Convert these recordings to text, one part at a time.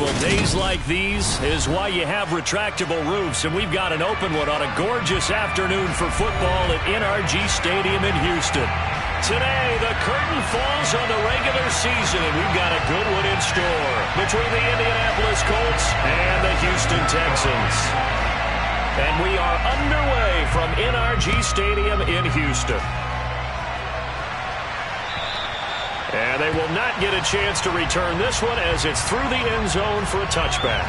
Well, days like these is why you have retractable roofs, and we've got an open one on a gorgeous afternoon for football at NRG Stadium in Houston. Today, the curtain falls on the regular season, and we've got a good one in store between the Indianapolis Colts and the Houston Texans. And we are underway from NRG Stadium in Houston. And they will not get a chance to return this one as it's through the end zone for a touchback.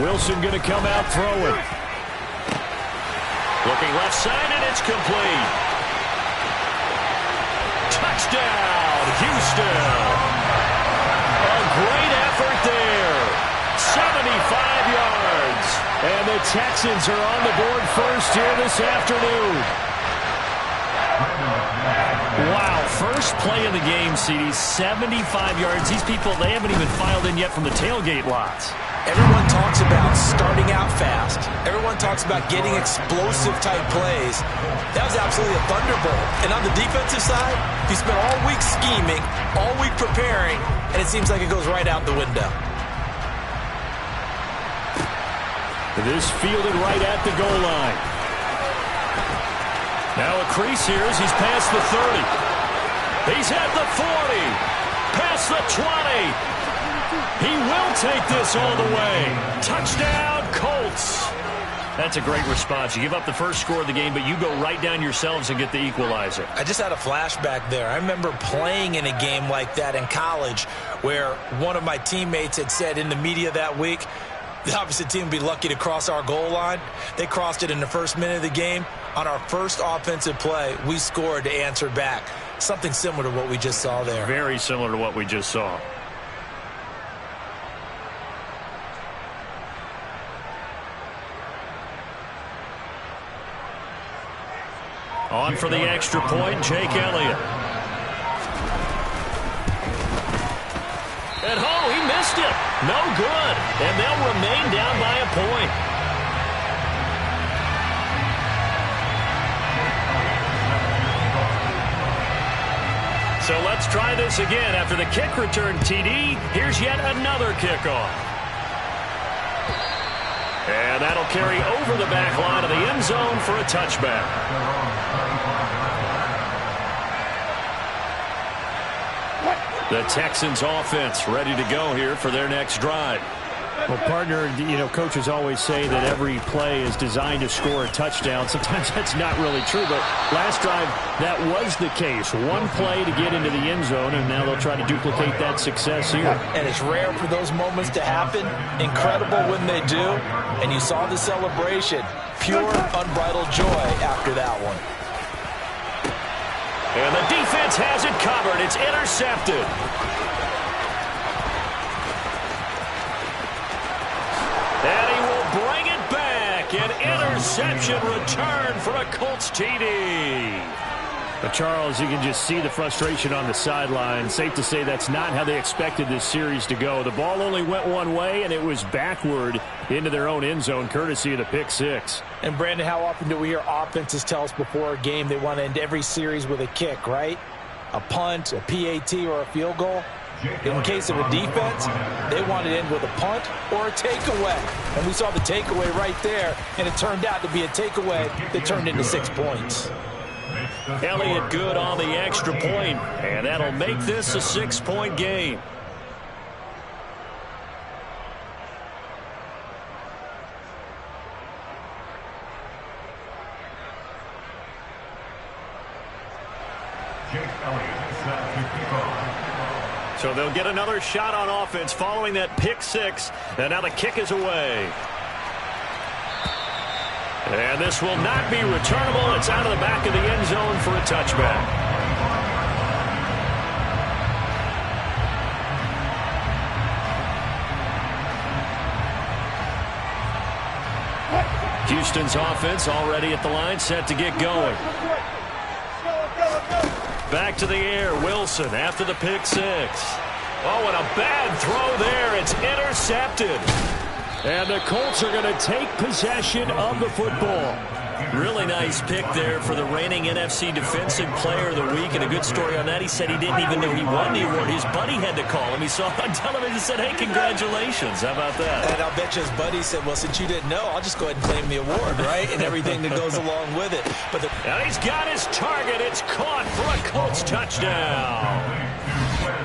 Wilson going to come out throwing. Looking left side, and it's complete. Touchdown, Houston. A great effort there. 75 yards. And the Texans are on the board first here this afternoon. Wow, first play of the game, CD, 75 yards. These people, they haven't even filed in yet from the tailgate lots. Everyone talks about starting out fast. Everyone talks about getting explosive-type plays. That was absolutely a thunderbolt. And on the defensive side, you spent all week scheming, all week preparing, and it seems like it goes right out the window. This fielded right at the goal line. Now a crease here as he's past the 30. He's at the 40. Past the 20. He will take this all the way. Touchdown, Colts. That's a great response. You give up the first score of the game, but you go right down yourselves and get the equalizer. I just had a flashback there. I remember playing in a game like that in college where one of my teammates had said in the media that week, the opposite team would be lucky to cross our goal line. They crossed it in the first minute of the game. On our first offensive play, we scored to answer back. Something similar to what we just saw there. Very similar to what we just saw. On for the extra point, Jake Elliott. And he missed it. No good. And they'll remain down by a point. So let's try this again. After the kick return TD, here's yet another kickoff. And that'll carry over the back line of the end zone for a touchback. The Texans offense ready to go here for their next drive. Well, partner, coaches always say that every play is designed to score a touchdown. Sometimes that's not really true, but last drive, that was the case. One play to get into the end zone, and now they'll try to duplicate that success here. And it's rare for those moments to happen. Incredible when they do. And you saw the celebration. Pure, unbridled joy after that one. And the defense has it covered. It's intercepted. And he will bring it back. An interception return for a Colts TD. But Charles, you can just see the frustration on the sideline. Safe to say that's not how they expected this series to go. The ball only went one way, and it was backward into their own end zone, courtesy of the pick six. And, Brandon, how often do we hear offenses tell us before a game they want to end every series with a kick, right? A punt, a PAT, or a field goal. In case of a defense, they want to end with a punt or a takeaway. And we saw the takeaway right there, and it turned out to be a takeaway that turned into 6 points. Elliott good on the extra point, and that'll make this a 6-point game. So they'll get another shot on offense following that pick six, and now the kick is away. And this will not be returnable. It's out of the back of the end zone for a touchback. Houston's offense already at the line, set to get going. Back to the air. Wilson after the pick six. Oh, and a bad throw there. It's intercepted. And the Colts are going to take possession of the football. Really nice pick there for the reigning NFC Defensive Player of the Week. And a good story on that. He said he didn't even know he won the award. His buddy had to call him. He saw it on television and said, hey, congratulations. How about that? And I'll bet you his buddy said, well, since you didn't know, I'll just go ahead and claim the award, right? And everything that goes along with it. But and he's got his target. It's caught for a Colts touchdown.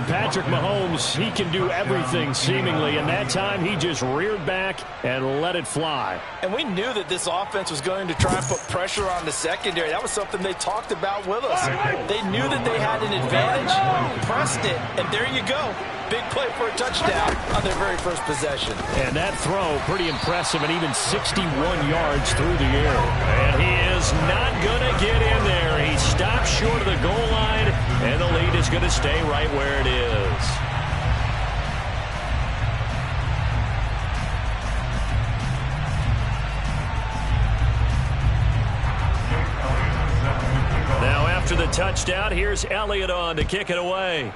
Patrick Mahomes, he can do everything seemingly, and that time he just reared back and let it fly. And we knew that this offense was going to try and put pressure on the secondary. That was something they talked about with us. They knew that they had an advantage, pressed it, and there you go. Big play for a touchdown on their very first possession. And that throw, pretty impressive, and even 61 yards through the air. And he is not going to get in there. He stops short of the goal line, and the lead is going to stay right where it is. Now after the touchdown, here's Elliott on to kick it away.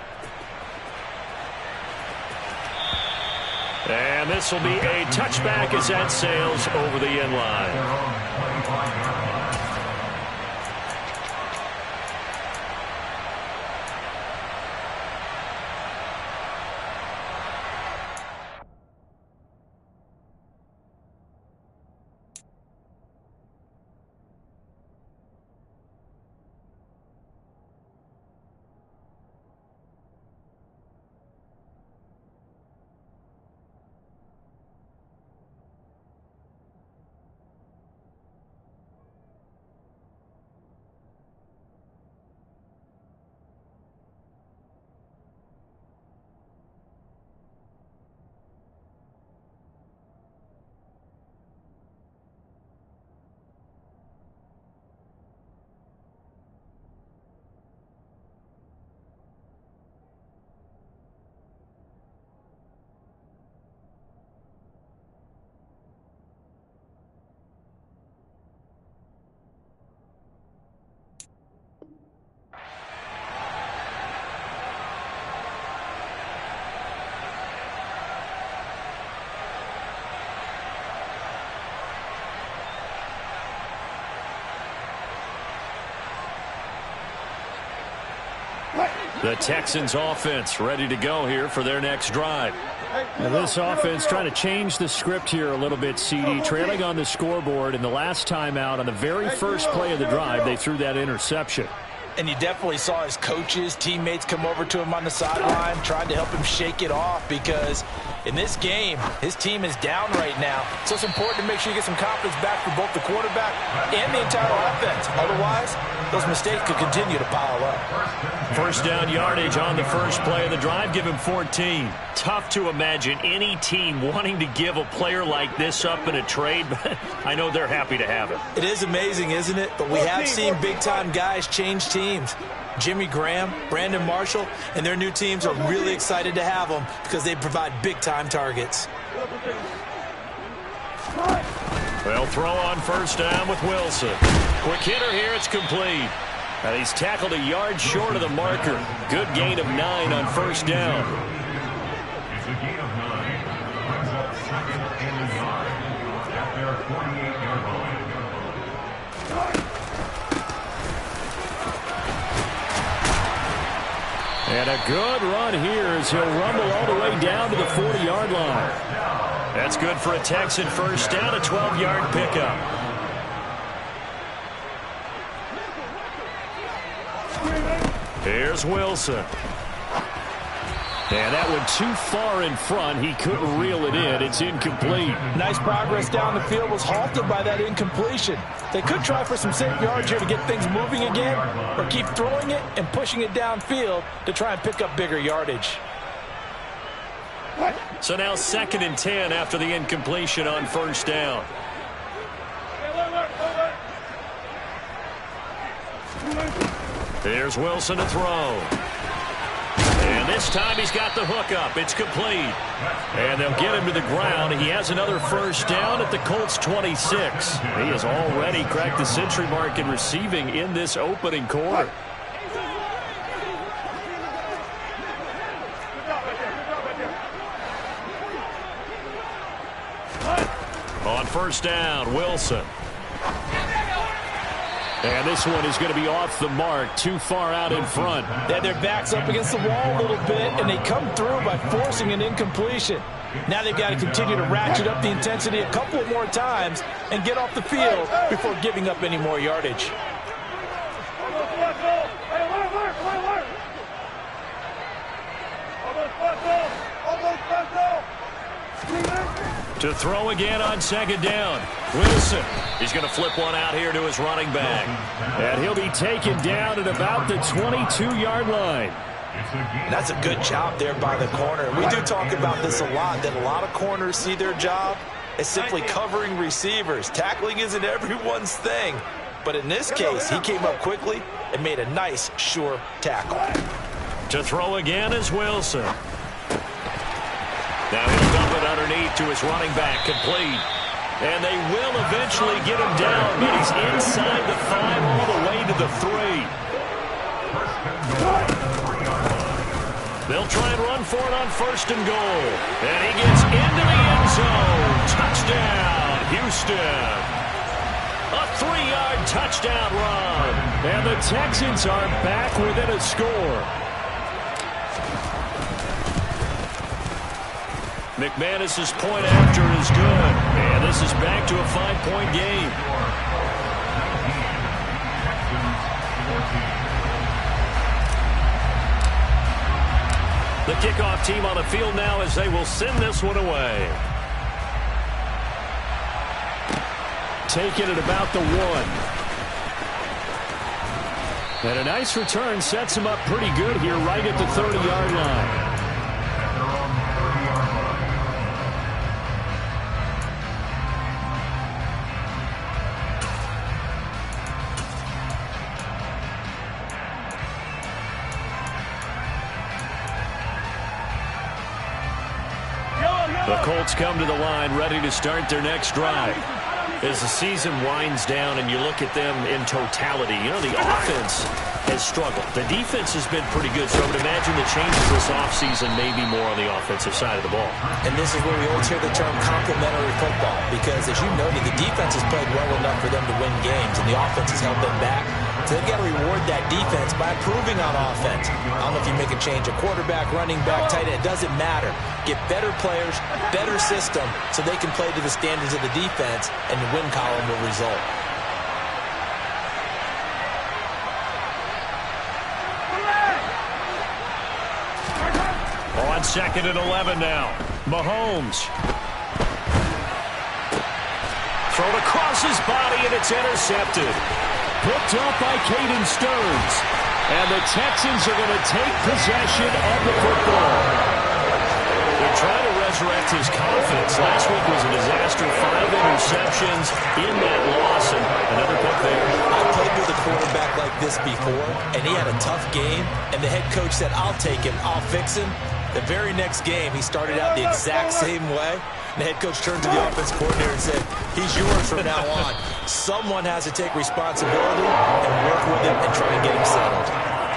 And this will be a touchback as that sails over the end line. The Texans offense ready to go here for their next drive. And this offense trying to change the script here a little bit, CD. Trailing on the scoreboard, and the last time out on the very first play of the drive, they threw that interception. And you definitely saw his coaches, teammates come over to him on the sideline, trying to help him shake it off, because in this game, his team is down right now. So it's important to make sure you get some confidence back for both the quarterback and the entire offense. Otherwise, those mistakes could continue to pile up. First down yardage on the first play of the drive. Give him 14. Tough to imagine any team wanting to give a player like this up in a trade, but I know they're happy to have it. It is amazing, isn't it? But we have seen big-time guys change teams. Jimmy Graham, Brandon Marshall, and their new teams are really excited to have them because they provide big-time targets. Well, throw on first down with Wilson. Quick hitter here, it's complete. And he's tackled a yard short of the marker. Good gain of 9 on first down. It's a gain of 9. Second and a yard at their 48-yard line. And a good run here as he'll rumble all the way down to the 40-yard line. That's good for a Texan first down, a 12-yard pickup. Here's Wilson. And that one too far in front. He couldn't reel it in. It's incomplete. Nice progress down the field was halted by that incompletion. They could try for some safe yards here to get things moving again, or keep throwing it and pushing it downfield to try and pick up bigger yardage. So now 2nd and 10 after the incompletion on first down. There's Wilson to throw. And this time he's got the hook up. It's complete. And they'll get him to the ground. He has another first down at the Colts 26. He has already cracked the century mark in receiving in this opening quarter. On first down, Wilson. And this one is going to be off the mark, too far out in front. They had their backs up against the wall a little bit, and they come through by forcing an incompletion. Now they've got to continue to ratchet up the intensity a couple more times and get off the field before giving up any more yardage. To throw again on second down. Wilson. He's going to flip one out here to his running back. And he'll be taken down at about the 22-yard line. That's a good job there by the corner. We do talk about this a lot, that a lot of corners see their job as simply covering receivers. Tackling isn't everyone's thing. But in this case, he came up quickly and made a nice, sure tackle. To throw again is Wilson. Now he'll dump it underneath to his running back, complete. And they will eventually get him down, but he's inside the 5 all the way to the 3. They'll try and run for it on first and goal. And he gets into the end zone. Touchdown, Houston. A 3-yard touchdown run. And the Texans are back within a score. McManus's point after is good. And this is back to a 5-point game. The kickoff team on the field now as they will send this one away. Take it at about the 1. And a nice return sets him up pretty good here right at the 30-yard line. The Colts come to the line ready to start their next drive. As the season winds down and you look at them in totality, you know, the offense has struggled. The defense has been pretty good, so I would imagine the changes this offseason may be more on the offensive side of the ball. And this is where we always hear the term complementary football, because as you noted, the defense has played well enough for them to win games, and the offense has held them back. So they've got to reward that defense by improving on offense. I don't know if you make a change, a quarterback, running back, tight end, it doesn't matter. Get better players, better system, so they can play to the standards of the defense, and the win column will result. On second and 11 now. Mahomes. Thrown across his body, and it's intercepted. Picked up by Caden Stearns. And the Texans are going to take possession of the football. They're trying to resurrect his confidence. Last week was a disaster. 5 interceptions in that loss, and another pick there. I played with a quarterback like this before, and he had a tough game, and the head coach said, I'll take him, I'll fix him. The very next game, he started out the exact same way. The head coach turned to the offense coordinator and said, he's yours from now on. Someone has to take responsibility and work with him and try and get him settled.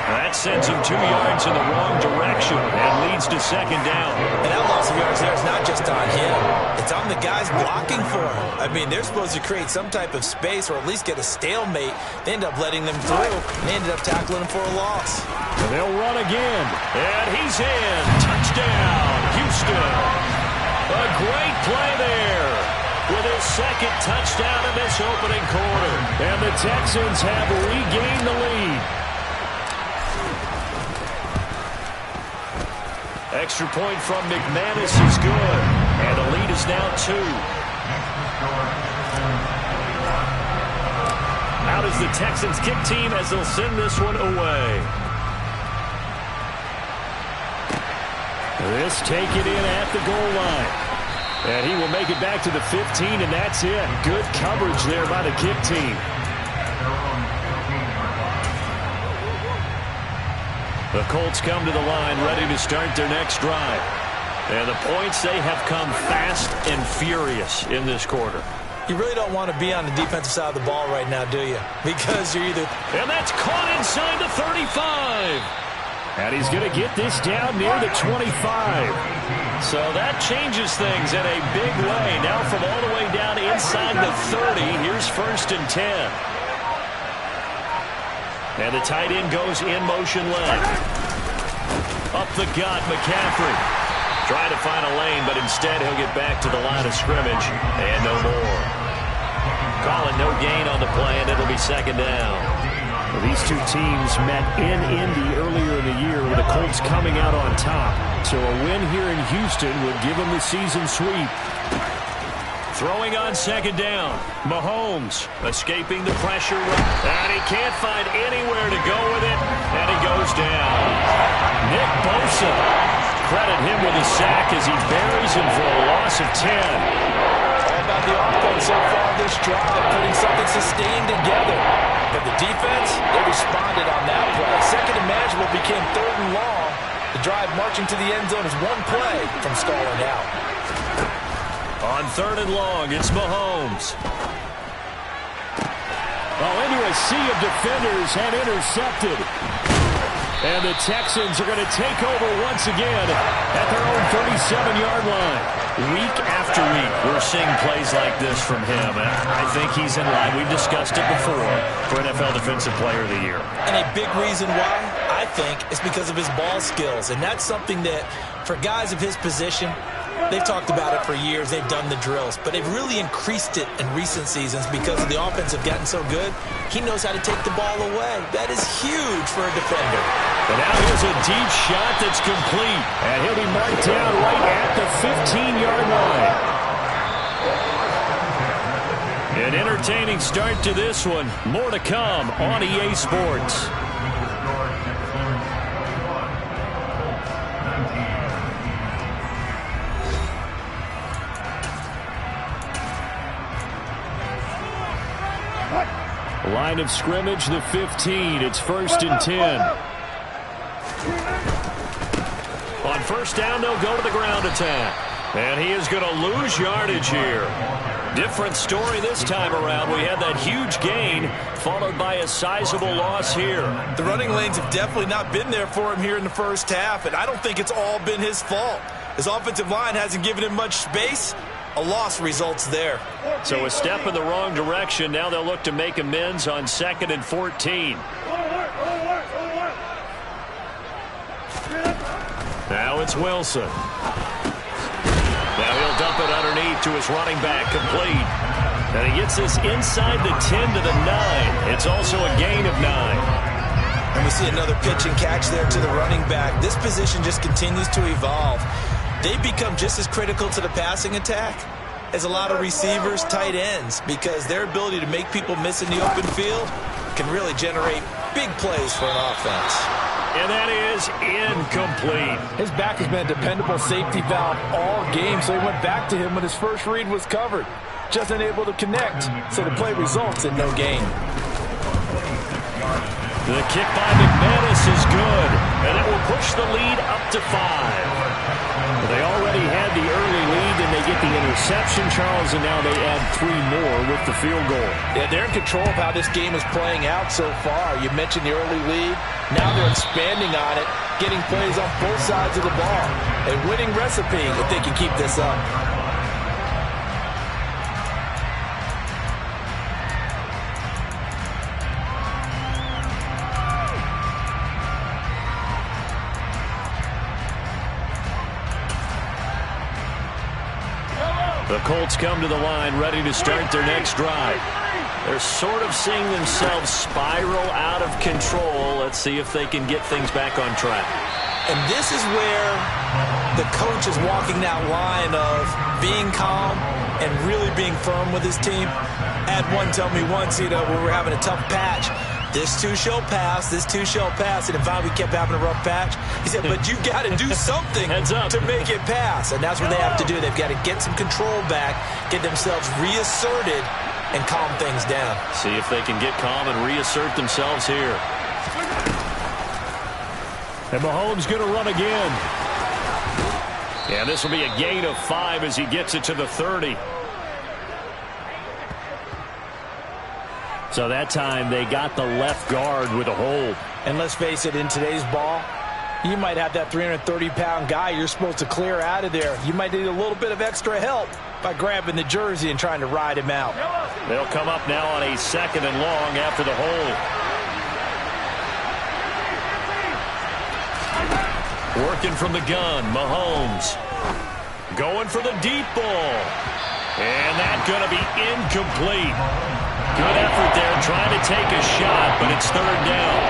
That sends him 2 yards in the wrong direction and leads to second down. And that loss of yards there is not just on him. It's on the guys blocking for him. I mean, they're supposed to create some type of space or at least get a stalemate. They end up letting them through, and they ended up tackling him for a loss. And they'll run again. And he's in. Touchdown, Houston. A great play there with his second touchdown in this opening quarter. And the Texans have regained the lead. Extra point from McManus is good. And the lead is now 2. Out is the Texans kick team as they'll send this one away. This taken in at the goal line. And he will make it back to the 15, and that's it. Good coverage there by the kick team. The Colts come to the line ready to start their next drive. And the points, they have come fast and furious in this quarter. You really don't want to be on the defensive side of the ball right now, do you? Because you're either... And that's caught inside the 35. And he's going to get this down near the 25. So that changes things in a big way. Now from all the way down inside the 30, here's 1st and 10. And the tight end goes in motion left. Up the gut, McCaffrey. Trying to find a lane, but instead he'll get back to the line of scrimmage. And no more. Call it no gain on the play, and it'll be 2nd down. Well, these two teams met in Indy earlier in the year with the Colts coming out on top. So a win here in Houston would give them the season sweep. Throwing on 2nd down. Mahomes escaping the pressure. And he can't find anywhere to go with it. And he goes down. Nick Bosa. Credit him with a sack as he buries him for a loss of 10. All about the offense so far this drive, putting something sustained together. But the defense, they responded on that play. 2nd and manageable became 3rd and long. The drive marching to the end zone is one play from stalling out. On 3rd and long, it's Mahomes. Oh, into a sea of defenders and intercepted. And the Texans are going to take over once again at their own 37-yard line. Week after week, we're seeing plays like this from him. And I think he's in line. We've discussed it before for NFL Defensive Player of the Year. And a big reason why, I think, is because of his ball skills. And that's something that, for guys of his position, they've talked about it for years. They've done the drills. But they've really increased it in recent seasons because the offense have gotten so good. He knows how to take the ball away. That is huge for a defender. And now here's a deep shot that's complete. And he'll be marked down right at the 15-yard line. An entertaining start to this one. More to come on EA Sports. Line of scrimmage, the 15. It's 1st and 10. On 1st down, they'll go to the ground attack. And he is going to lose yardage here. Different story this time around. We had that huge gain, followed by a sizable loss here. The running lanes have definitely not been there for him here in the first half, and I don't think it's all been his fault. His offensive line hasn't given him much space. A loss results there. So a step in the wrong direction. Now they'll look to make amends on 2nd and 14. Now it's Wilson. Now he'll dump it underneath to his running back, complete. And he gets this inside the 10 to the 9. It's also a gain of 9. And we see another pitch and catch there to the running back. This position just continues to evolve. They've become just as critical to the passing attack as a lot of receivers, tight ends, because their ability to make people miss in the open field can really generate big plays for an offense. And that is incomplete. His back has been a dependable safety valve all game, so he went back to him when his first read was covered. Just unable to connect, so the play results in no gain. The kick by McManus is good, and it will push the lead up to 5. They already had the early lead, and they get the interception, Charles, and now they add 3 more with the field goal. Yeah, they're in control of how this game is playing out so far. You mentioned the early lead. Now they're expanding on it, getting plays on both sides of the ball. A winning recipe if they can keep this up. The Colts come to the line ready to start their next drive. They're sort of seeing themselves spiral out of control. Let's see if they can get things back on track. And this is where the coach is walking that line of being calm and really being firm with his team. I had one tell me once, when we were having a tough patch, this too shall pass, this too shall pass. And if we kept having a rough patch, he said, but you got to do something to make it pass. And that's what they have to do. They've got to get some control back, get themselves reasserted, and calm things down. See if they can get calm and reassert themselves here. And Mahomes going to run again. Yeah, this will be a gain of 5 as he gets it to the 30. So that time they got the left guard with a hold. And let's face it, in today's ball, You might have that 330-pound guy you're supposed to clear out of there. You might need a little bit of extra help by grabbing the jersey and trying to ride him out. They'll come up now on a 2nd and long after the hold. Working from the gun, Mahomes. Going for the deep ball. And that's going to be incomplete. Good effort there trying to take a shot, but it's 3rd down.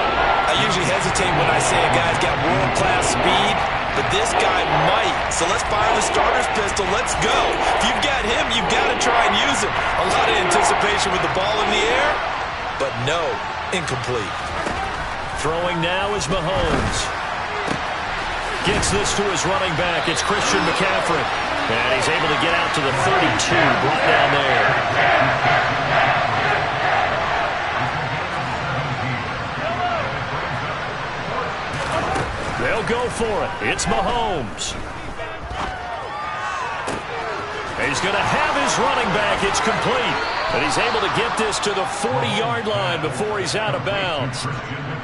I usually hesitate when I say a guy's got world-class speed, but this guy might. So let's fire the starter's pistol. Let's go. If you've got him, you've got to try and use him. A lot of anticipation with the ball in the air, but no, incomplete. Throwing now is Mahomes. Gets this to his running back. It's Christian McCaffrey. And he's able to get out to the 32, brought down there. They'll go for it. It's Mahomes. He's going to have his running back. It's complete. But he's able to get this to the 40-yard line before he's out of bounds.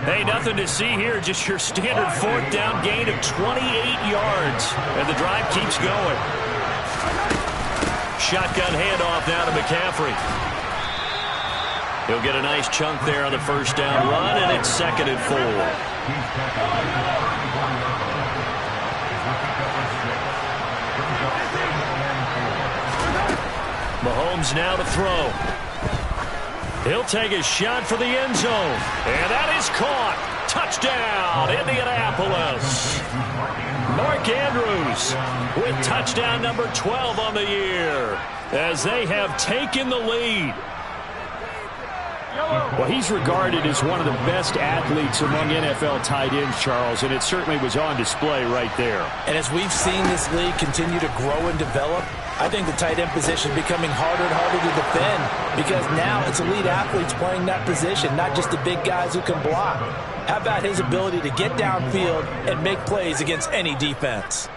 Hey, nothing to see here. Just your standard 4th down gain of 28 yards. And the drive keeps going. Shotgun handoff now to McCaffrey. He'll get a nice chunk there on the 1st down run, and it's 2nd and 4. Mahomes now to throw. He'll take a shot for the end zone. And that is caught. Touchdown, Indianapolis. Mark Andrews with touchdown number 12 on the year as they have taken the lead. Well, he's regarded as one of the best athletes among NFL tight ends, Charles, and it certainly was on display right there. And as we've seen this league continue to grow and develop, I think the tight end position is becoming harder and harder to defend because now it's elite athletes playing that position, not just the big guys who can block. How about his ability to get downfield and make plays against any defense?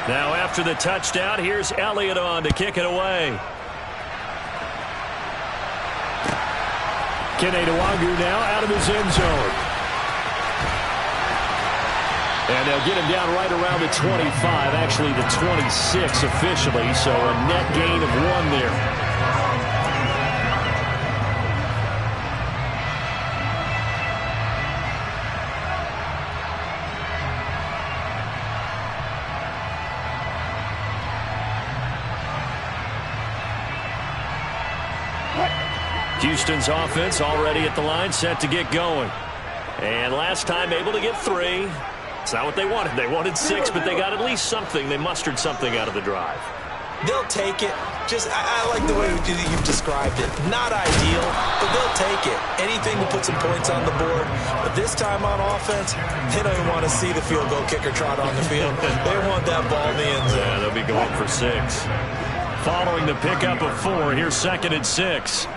Now after the touchdown, here's Elliott on to kick it away. Kene Nwangu now out of his end zone. And they'll get him down right around the 25, actually the 26 officially, so a net gain of 1 there. Houston's offense already at the line, set to get going. And last time able to get 3. It's not what they wanted. They wanted 6, but they got at least something. They mustered something out of the drive. They'll take it. I like the way you've described it. Not ideal, but they'll take it. Anything to put some points on the board. But this time on offense, they don't even want to see the field goal kicker trot on the field. They want that ball in the end zone. Yeah, they'll be going for 6. Following the pickup of 4, here's 2nd and 6.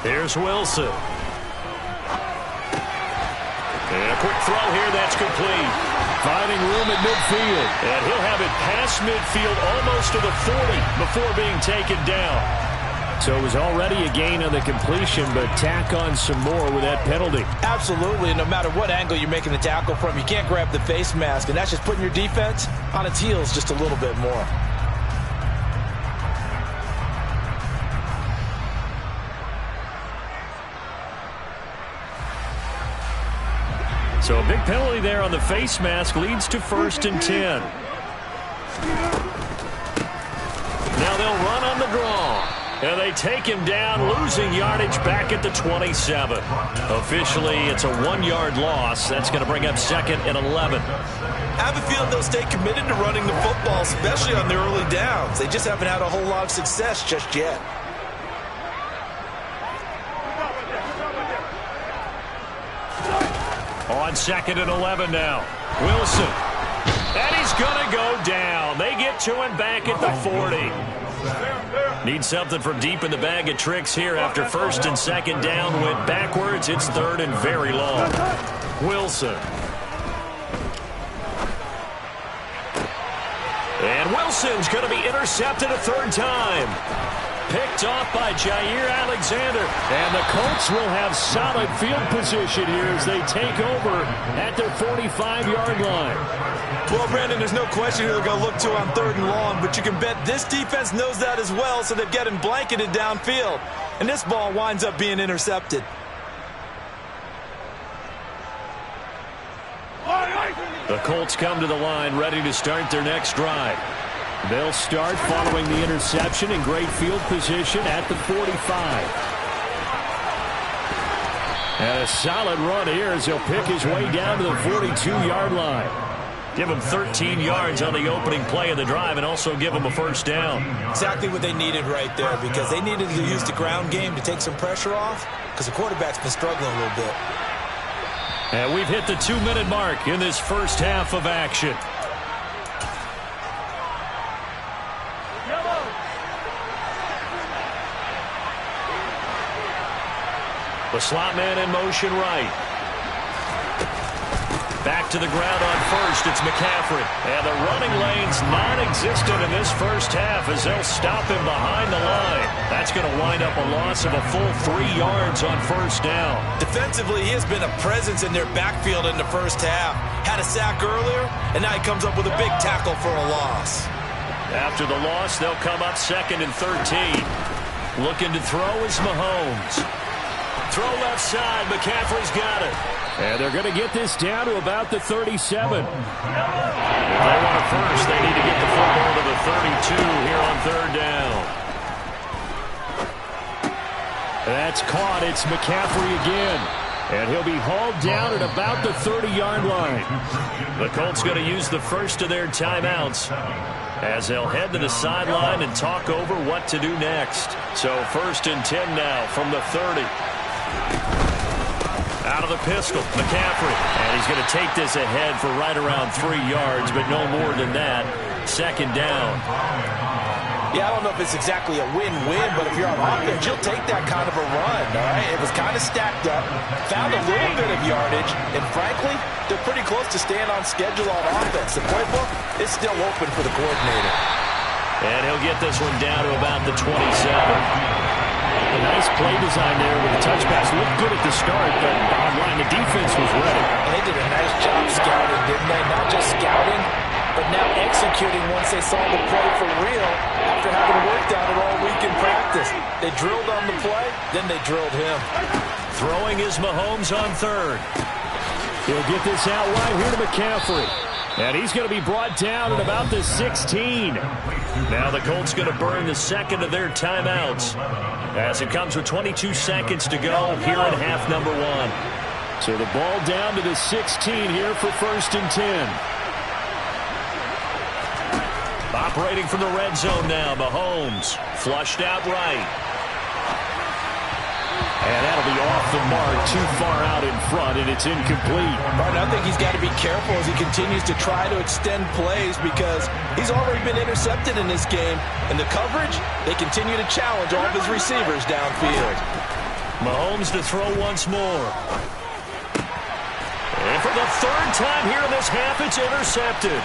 Here's Wilson. And a quick throw here, that's complete. Finding room at midfield. And he'll have it past midfield almost to the 40 before being taken down. So it was already a gain on the completion, but tack on some more with that penalty. Absolutely. No matter what angle you're making the tackle from, you can't grab the face mask, and that's just putting your defense on its heels just a little bit more. So a big penalty there on the face mask leads to 1st and 10. Now they'll run on the draw. And they take him down, losing yardage back at the 27. Officially, it's a 1-yard loss. That's going to bring up 2nd and 11. I have a feeling they'll stay committed to running the football, especially on the early downs. They just haven't had a whole lot of success just yet. On 2nd and 11 now. Wilson. And he's going to go down. They get to him back at the 40. Need something from deep in the bag of tricks here after first and second down went backwards. It's third and very long. Wilson. And Wilson's going to be intercepted a third time. Picked off by Jair Alexander. And the Colts will have solid field position here as they take over at their 45-yard line. Well, Brandon, there's no question who they're going to look to on third and long, but you can bet this defense knows that as well, so they're getting blanketed downfield. And this ball winds up being intercepted. The Colts come to the line ready to start their next drive. They'll start following the interception in great field position at the 45. And a solid run here as he'll pick his way down to the 42-yard line. Give him 13 yards on the opening play of the drive and also give him a first down. Exactly what they needed right there, because they needed to use the ground game to take some pressure off, because the quarterback's been struggling a little bit. And we've hit the 2-minute mark in this first half of action. The slot man in motion right. Back to the ground on first. It's McCaffrey. And the running lane's non-existent in this first half as they'll stop him behind the line. That's going to wind up a loss of a full 3 yards on first down. Defensively, he has been a presence in their backfield in the first half. Had a sack earlier, and now he comes up with a big tackle for a loss. After the loss, they'll come up 2nd and 13. Looking to throw is Mahomes. Throw left side. McCaffrey's got it. And they're going to get this down to about the 37. If they want it first, they need to get the football to the 32 here on third down. That's caught. It's McCaffrey again. And he'll be hauled down at about the 30-yard line. The Colts going to use the first of their timeouts as they'll head to the sideline and talk over what to do next. So 1st and 10 now from the 30. Out of the pistol, McCaffrey. And he's going to take this ahead for right around 3 yards, but no more than that. 2nd down. Yeah, I don't know if it's exactly a win-win, but if you're on offense, you'll take that kind of a run, all right? It was kind of stacked up, found a little bit of yardage, and frankly, they're pretty close to staying on schedule on offense. The playbook is still open for the coordinator. And he'll get this one down to about the 27. A nice play design there with the touch pass. Looked good at the start, but bottom line, the defense was ready. And they did a nice job scouting, didn't they? Not just scouting, but now executing once they saw the play for real after having worked on it all week in practice. They drilled on the play, then they drilled him. Throwing is Mahomes on third. He'll get this out wide here to McCaffrey. And he's going to be brought down at about the 16. Now the Colts going to burn the second of their timeouts as it comes with 22 seconds to go here in half number 1. So the ball down to the 16 here for 1st and 10. Operating from the red zone now, Mahomes. Flushed out right. And that'll be off the mark, too far out in front, and it's incomplete. Martin, I think he's got to be careful as he continues to try to extend plays because he's already been intercepted in this game. And the coverage, they continue to challenge all of his receivers downfield. Mahomes to throw once more. And for the 3rd time here in this half, it's intercepted.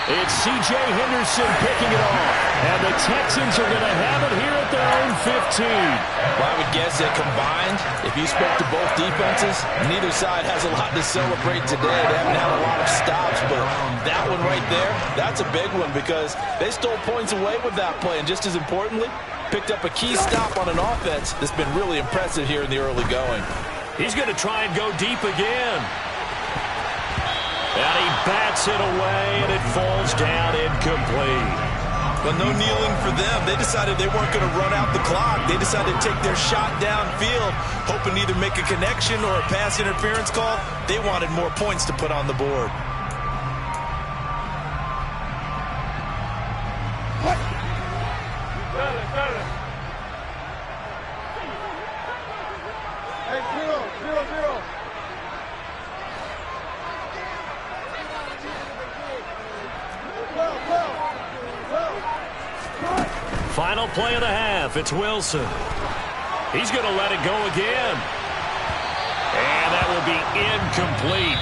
It's C.J. Henderson picking it off. And the Texans are going to have it here at their own 15. Well, I would guess that combined, if you spoke to both defenses, neither side has a lot to celebrate today. They haven't had a lot of stops, but that one right there, that's a big one because they stole points away with that play. And just as importantly, picked up a key stop on an offense that's been really impressive here in the early going. He's going to try and go deep again. And he bats it away, and it falls down incomplete. But no kneeling for them. They decided they weren't going to run out the clock. They decided to take their shot downfield, hoping to either make a connection or a pass interference call. They wanted more points to put on the board. Final play of the half. It's Wilson. He's going to let it go again. And that will be incomplete.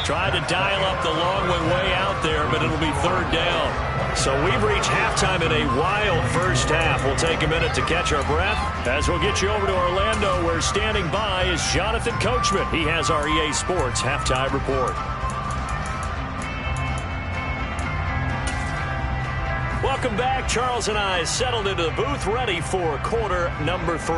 Tried to dial up the long way out there, but it'll be third down. So we've reached halftime in a wild first half. We'll take a minute to catch our breath as we'll get you over to Orlando, where standing by is Jonathan Coachman. He has our EA Sports halftime report. Welcome back. Charles and I settled into the booth, ready for quarter number 3.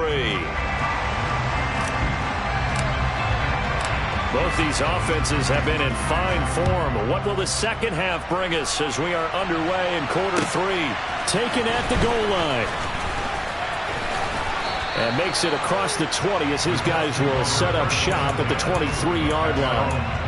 Both these offenses have been in fine form. What will the second half bring us as we are underway in quarter 3? Taken at the goal line. And makes it across the 20 as his guys will set up shop at the 23-yard line.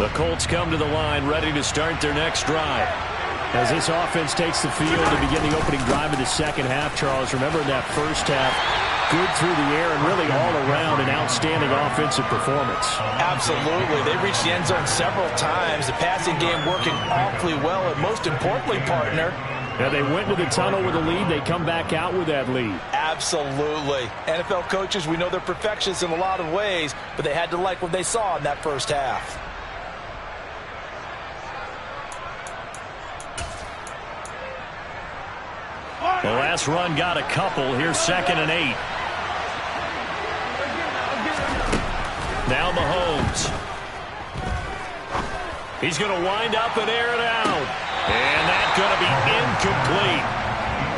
The Colts come to the line, ready to start their next drive. As this offense takes the field to begin the opening drive of the second half, Charles, remember in that first half, good through the air and really all around an outstanding offensive performance. Absolutely. They reached the end zone several times. The passing game working awfully well, and most importantly, partner, yeah, they went to the tunnel with a lead. They come back out with that lead. Absolutely. NFL coaches, we know they're perfectionists in a lot of ways, but they had to like what they saw in that first half. The last run got a couple. Here's 2nd and 8. Now Mahomes. He's going to wind up and air it out. And that's going to be incomplete.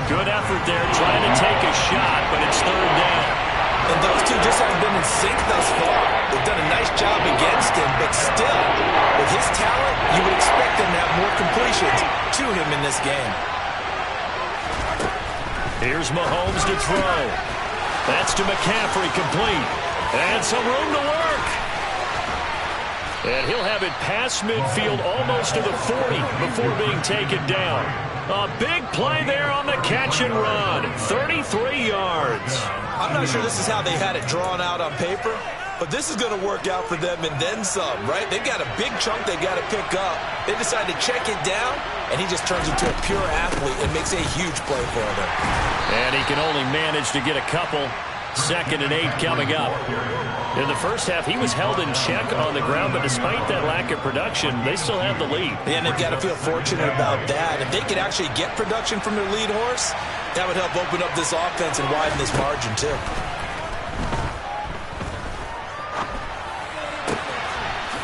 Good effort there trying to take a shot, but it's third down. And those two just haven't been in sync thus far. They've done a nice job against him, but still, with his talent, you would expect him to have more completions to him in this game. Here's Mahomes to throw. That's to McCaffrey, complete. And some room to work. And he'll have it past midfield almost to the 40 before being taken down. A big play there on the catch and run. 33 yards. I'm not sure this is how they had it drawn out on paper, but this is going to work out for them and then some, right? They've got a big chunk they got to pick up. They decide to check it down, and he just turns into a pure athlete and makes a huge play for them. And he can only manage to get a couple. 2nd and 8 coming up. In the first half, he was held in check on the ground, but despite that lack of production, they still have the lead. And they've got to feel fortunate about that. If they could actually get production from their lead horse, that would help open up this offense and widen this margin, too.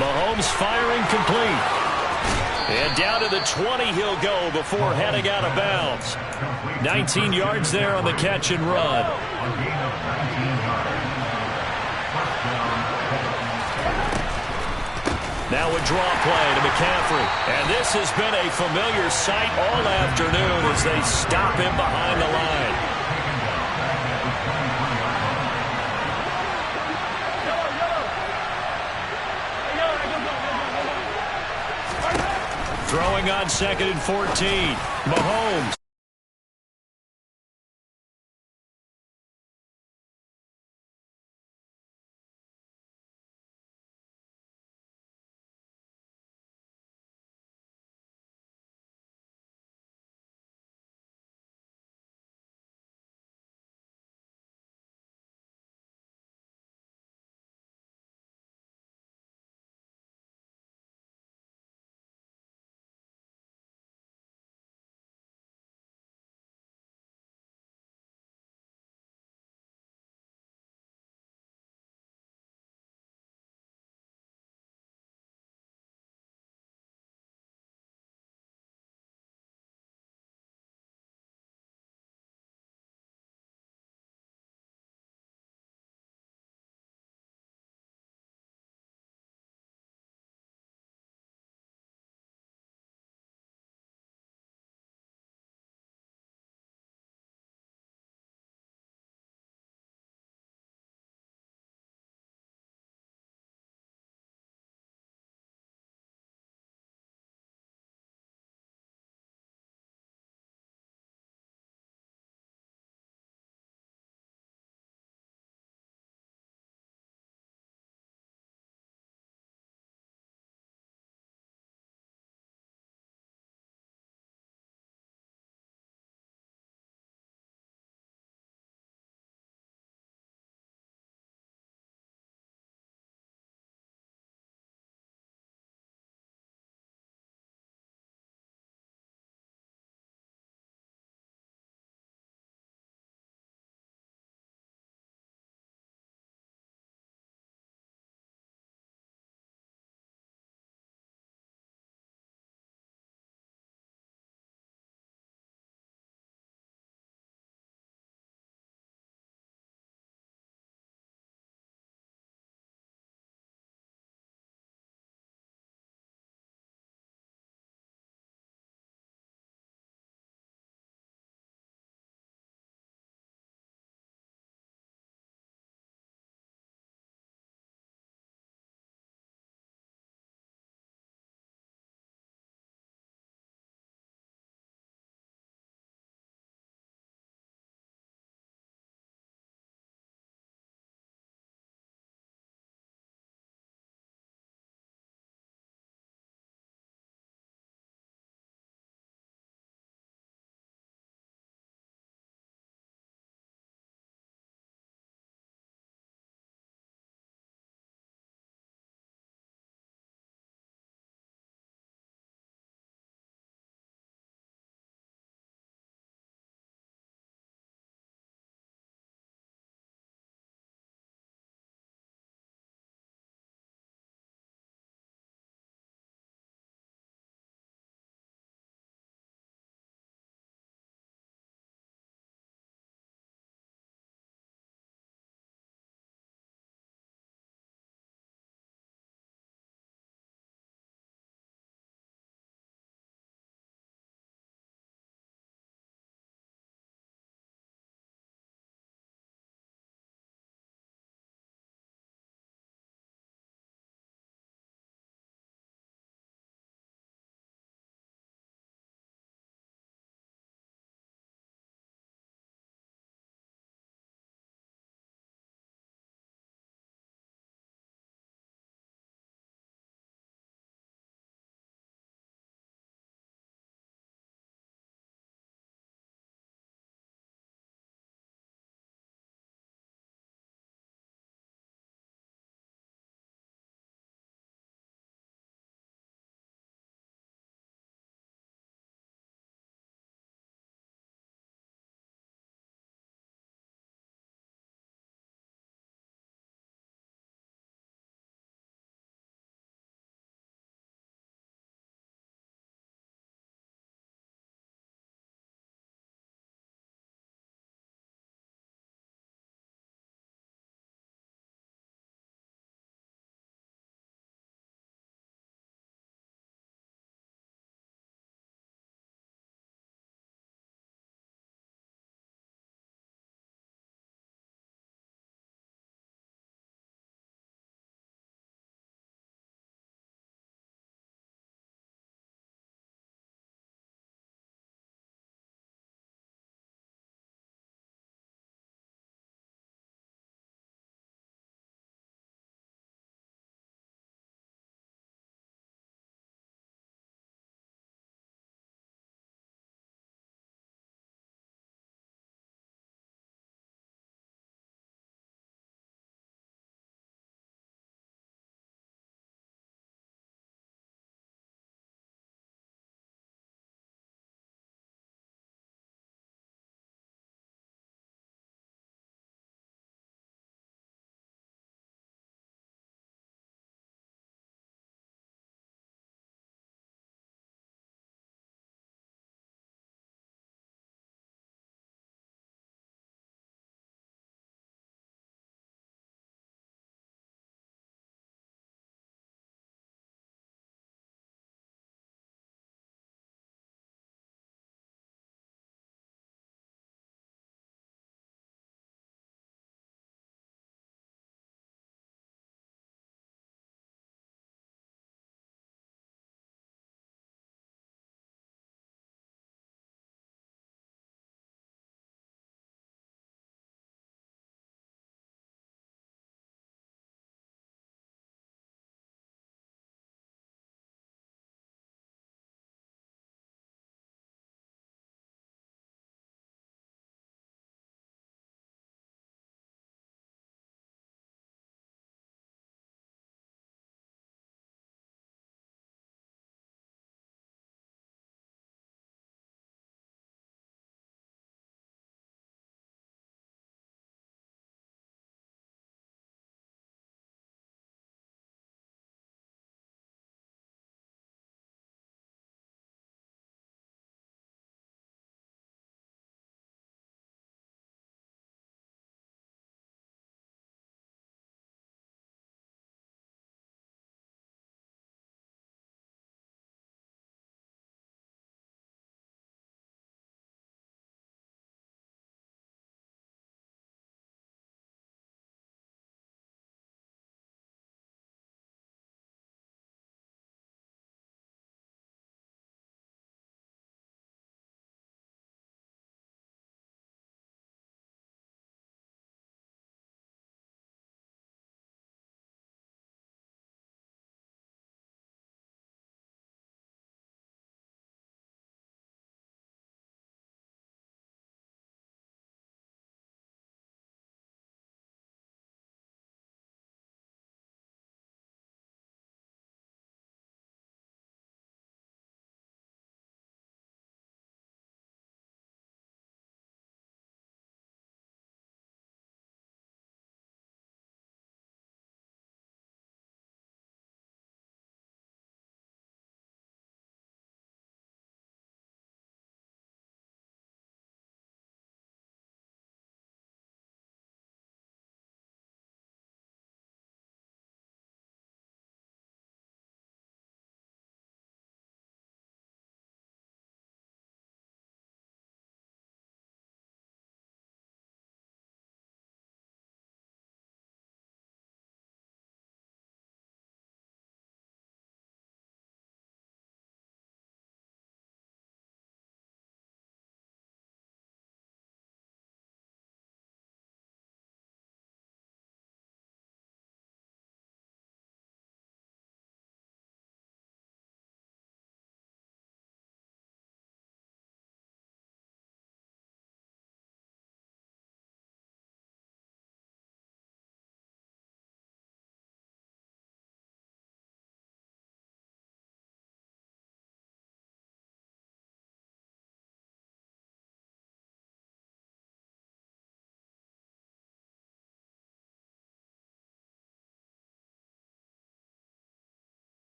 Mahomes firing complete. And down to the 20 he'll go before heading out of bounds. 19 yards there on the catch and run. Now a draw play to McCaffrey. And this has been a familiar sight all afternoon as they stop him behind the line. Throwing on 2nd and 14. Mahomes.